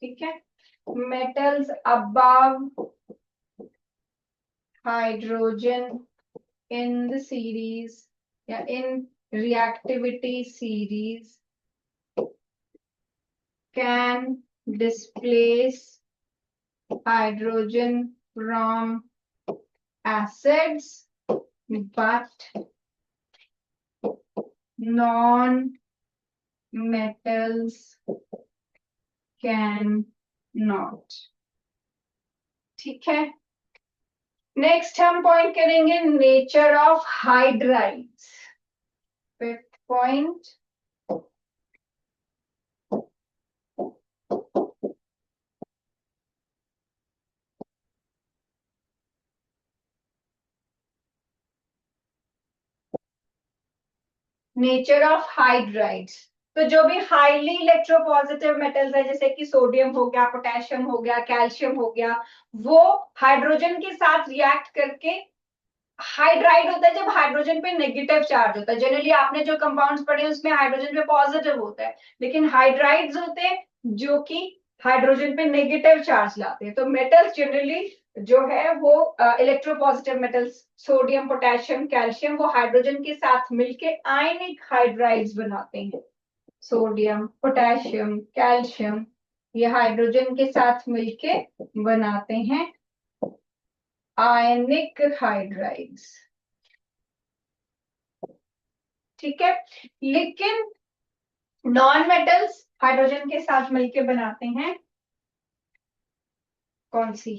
ठीक है, metals above hydrogen in the series या इन reactivity series can displace hydrogen from acids, but non-metals can not। ठीक है, नेक्स्ट हम पॉइंट करेंगे nature of hydrides. Fifth point, nature of hydrides. तो जो भी हाईली इलेक्ट्रोपॉजिटिव मेटल्स है, जैसे कि सोडियम हो गया, पोटेशियम हो गया, कैल्शियम हो गया, वो हाइड्रोजन के साथ रिएक्ट करके हाइड्राइड होता है जब हाइड्रोजन पे नेगेटिव चार्ज होता है। जनरली आपने जो कंपाउंड्स पढ़े उसमें हाइड्रोजन पे पॉजिटिव होता है, लेकिन हाइड्राइड्स होते हैं जो कि हाइड्रोजन पे नेगेटिव चार्ज लाते हैं। तो मेटल्स जनरली जो है वो electropositive metals, sodium, potassium, calcium, वो हाइड्रोजन के साथ मिलके आयनिक हाइड्राइड्स बनाते हैं। सोडियम, पोटेशियम, कैल्शियम, ये हाइड्रोजन के साथ मिलके बनाते हैं आयनिक हाइड्राइड्स। ठीक है, लेकिन नॉन मेटल्स हाइड्रोजन के साथ मिलके बनाते हैं कौन सी?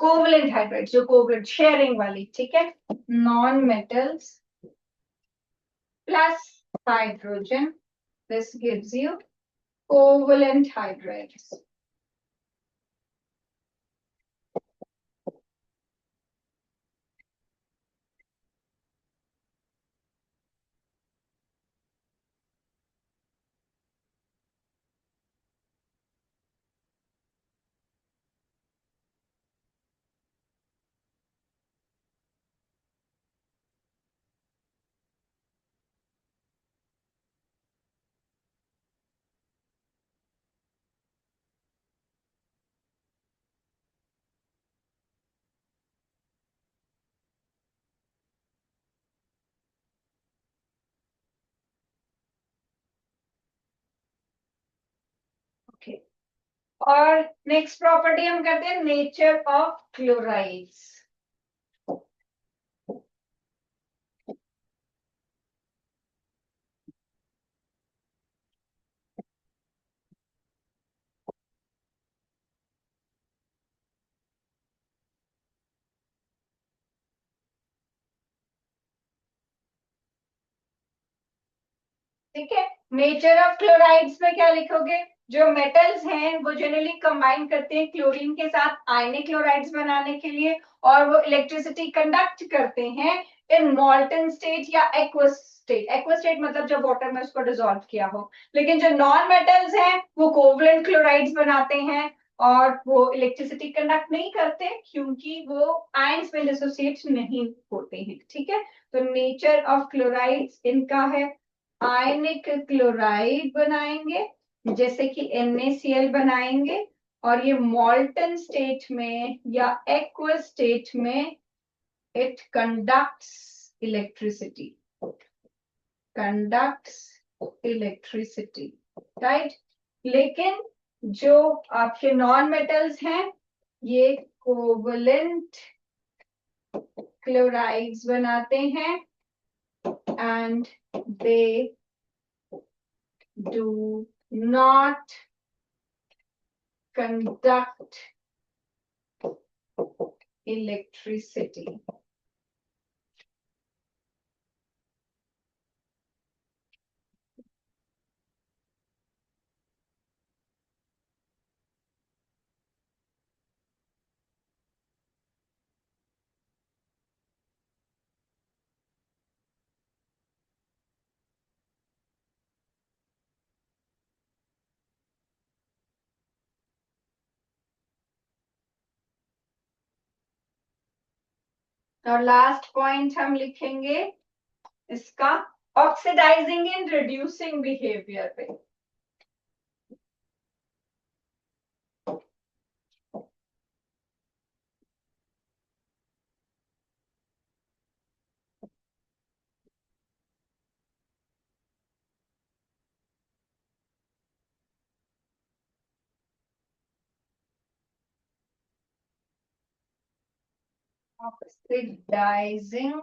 कोवलेंट हाइड्राइड, जो कोवलेंट शेयरिंग वाली। ठीक है, non metals plus hydrogen, this gives you covalent hydrides. Okay, और नेक्स्ट प्रॉपर्टी हम करते हैं नेचर ऑफ क्लोराइड्स। ठीक है, नेचर ऑफ क्लोराइड्स में क्या लिखोगे? जो मेटल्स हैं वो जनरली कंबाइन करते हैं क्लोरीन के साथ आयनिक क्लोराइड्स बनाने के लिए, और वो इलेक्ट्रिसिटी कंडक्ट करते हैं इन मॉल्टन स्टेट या एक्वस स्टेट। एक्वस स्टेट मतलब जब वाटर में उसको डिसॉल्व किया हो। लेकिन जो नॉन मेटल्स हैं वो कोवलेंट क्लोराइड्स बनाते हैं और वो इलेक्ट्रिसिटी कंडक्ट नहीं करते क्योंकि वो आयंस में डिसोसिएट नहीं होते हैं। ठीक है, तो नेचर ऑफ क्लोराइड्स इनका है आयनिक क्लोराइड बनाएंगे, जैसे कि NaCl बनाएंगे, और ये मॉल्टन स्टेट में या एक्वस स्टेट में it conducts electricity, conducts electricity, right. लेकिन जो आपके नॉन मेटल्स हैं ये कोवलेंट क्लोराइड्स बनाते हैं and they do not conduct electricity. और लास्ट पॉइंट हम लिखेंगे इसका ऑक्सीडाइजिंग एंड रिड्यूसिंग बिहेवियर पे। Oxidizing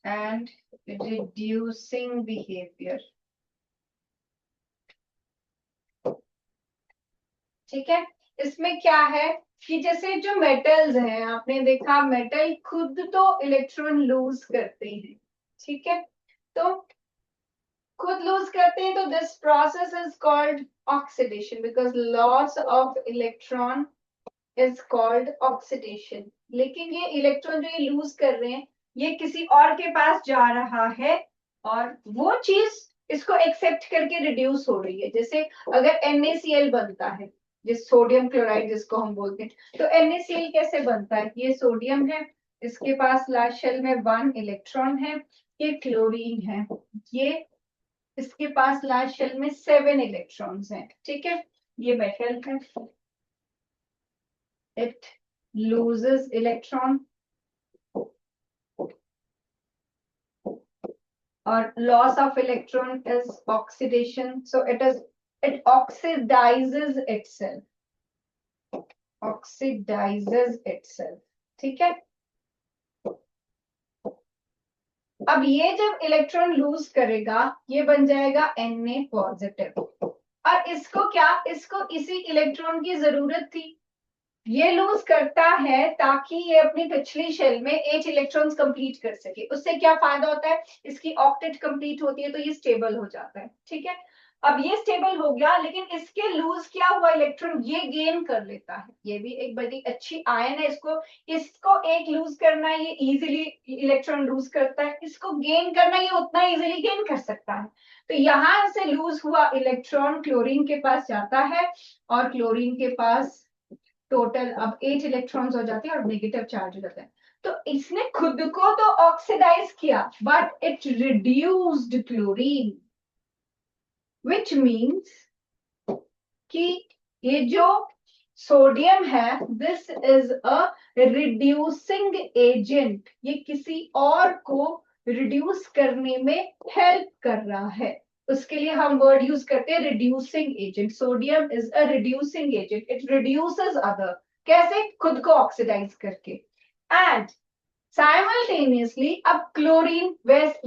and reducing behavior। ठीक है, इसमें क्या है कि जैसे जो मेटल्स हैं, आपने देखा मेटल खुद तो इलेक्ट्रॉन लूज करते हैं, ठीक है, तो खुद लूज करते हैं, तो this process is called oxidation, because loss of electron is called oxidation. लेकिन ये इलेक्ट्रॉन जो ये लूज कर रहे हैं, ये किसी और के पास जा रहा है और वो चीज इसको एक्सेप्ट करके रिड्यूस हो रही है। जैसे अगर NaCl बनता है, जिस सोडियम क्लोराइड जिसको हम बोलते हैं, तो NaCl कैसे बनता है? ये सोडियम है, इसके पास लास्ट शेल में 1 इलेक्ट्रॉन है, ये क्लोरीन है, ये इसके पास लास्ट शेल में 7 इलेक्ट्रॉन्स हैं, ठीक है, ये मेटल है, it loses electron, or loss of electron is oxidation, so it oxidizes itself, ठीक है। अब ये जब इलेक्ट्रॉन लूज करेगा, ये बन जाएगा Na पॉजिटिव, और इसको इसी इलेक्ट्रॉन की जरूरत थी, ये लूज करता है ताकि ये अपनी पिछली शेल में 8 इलेक्ट्रॉन्स कंप्लीट कर सके। उससे क्या फायदा होता है? इसकी ऑक्टेट कंप्लीट होती है, तो ये स्टेबल हो जाता है, ठीक है। अब ये स्टेबल हो गया, लेकिन इसके लूज क्या हुआ इलेक्ट्रॉन, ये गेन कर लेता है। ये भी एक बड़ी अच्छी आयन है, इसको एक लूज करना है, ये इजीली इलेक्ट्रॉन लूज करता है, इसको गेन करना ये उतना इजीली गेन कर सकता है। तो यहां से लूज हुआ इलेक्ट्रॉन क्लोरीन के पास जाता है, और क्लोरीन के पास टोटल अब 8 इलेक्ट्रॉन्स हो जाते हैं और नेगेटिव चार्ज हो जाता है। तो इसने खुद को तो ऑक्सीडाइज किया, but it reduced chlorine, which means कि ये जो सोडियम है, this is a reducing agent, ये किसी और को रिड्यूस करने में हेल्प कर रहा है। उसके लिए हम वर्ड यूज करते हैं reducing agent. Sodium is a reducing agent, it reduces other, कैसे? खुद को ऑक्सीडाइज करके। एंड साइमल्टेनियसली अब क्लोरीन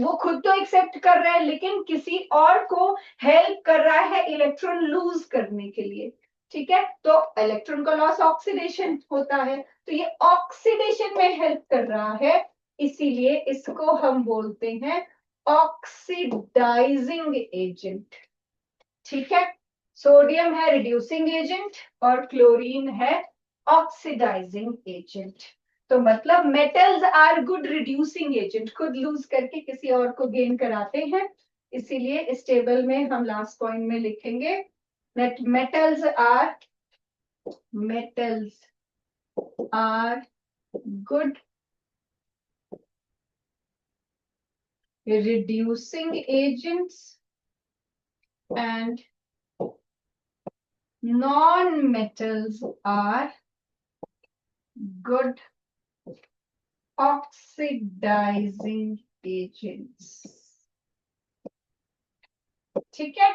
वो खुद तो एक्सेप्ट कर रहा है, लेकिन किसी और को हेल्प कर रहा है इलेक्ट्रॉन लूज करने के लिए, ठीक है। तो इलेक्ट्रॉन का लॉस ऑक्सीडेशन होता है, तो ये ऑक्सीडेशन में हेल्प कर रहा है, इसीलिए इसको हम बोलते हैं ऑक्सीडाइजिंग एजेंट, ठीक है। सोडियम है रिड्यूसिंग एजेंट और क्लोरीन है ऑक्सीडाइजिंग एजेंट। तो मतलब metals are good reducing agent, खुद लूज करके किसी और को गेन कराते हैं, इसीलिए इस टेबल में हम लास्ट पॉइंट में लिखेंगे metals are good reducing agents and non-metals are good oxidizing agents, ठीक है।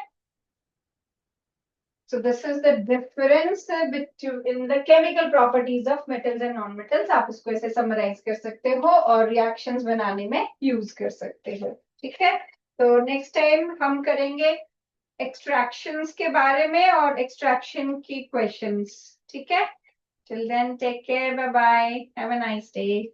So this is the difference between the chemical properties of metals and non-metals. आप इसको ऐसे summarize कर सकते हो और reactions बनाने में use कर सकते हो, ठीक है। तो next time हम करेंगे extractions के बारे में और extraction की questions, ठीक है। Till then, take care, bye bye, have a nice day.